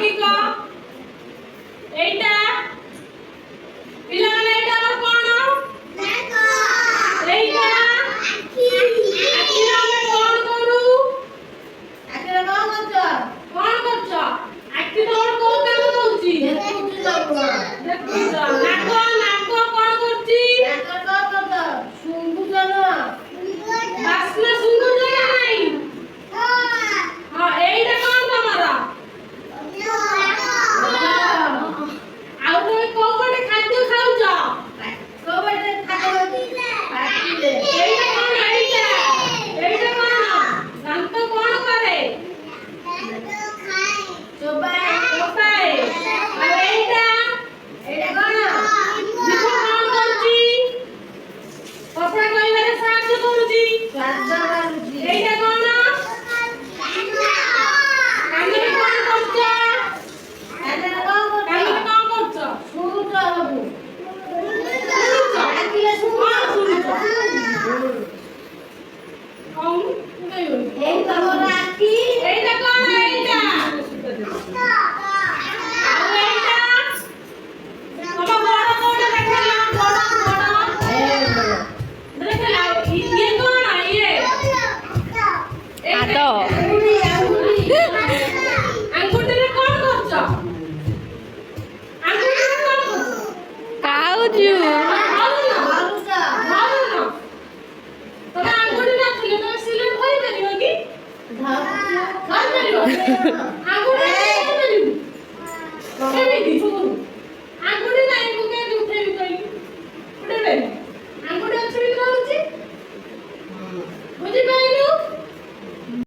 দেখি ক এইটা পিলাମାନେ এইটা আমার কোন দেখো এইটা আখিরা আমি কোন করু আখিরা কোন করছ আখি তোর কোন কাম দউছি দেখুছি নাক নাক কোন করছি নাক কোন করছ শুঙ্গু জানো বাসনা শুঙ্গু জানা নাই হ্যাঁ এইটা কোন তোমারা ଆଉ তুমি କୋଉ ପଟେ ଖାଦ୍ୟ ଖାଉଛ କୋଉ ପଟେ ଖାଉଛ ପାଟିରେ এইটা কোন এইটা কোন ଦାନ୍ତ কোন করে ଚୋବାଏ ଆଉ এইটা କୋନ ଜିଭ କୋନ କରୁଛି କଥା କହିବାରେ ସାହାଯ୍ୟ କରୁଛି এইটা କୋନ କାନରେ କୋନ କରୁଛ କାନରେ କୋନ କରୁଛ ଶୁଣୁଛ ବାବୁ ଏଇ ତମର ଆଖି এইটা কোন এইটা ଆଉ এইটা ତମ ବଡ କୋଉଟା ଦେଖେଇଲା ବଡ ଦେଖେଇଲା ଇଏ କୋନ ଇଏ ହାତ ଆଙ୍ଗୁଠିରେ କୋନ କରୁଛ ଆଙ୍ଗୁଠିରେ କୋନ କରୁଛ ଖାଉଛୁ ତମେ ଆଙ୍ଗୁଠି ନଥିଲେ ତମେ ସିଲେଟ କରିପାରିବ କି କରିପାରିବ ଆଙ୍ଗୁଠି କରିପାରିବୁ କେମିତି ଆଙ୍ଗୁଠି ନାହିଁ ମୁଁ କେମିତି ଉଠେଇବି କହିଲି ଉଠେଇବେ ଆଙ୍ଗୁଠି ଅଛି ବି ରହୁଛି ବୁଝିପାରିଲ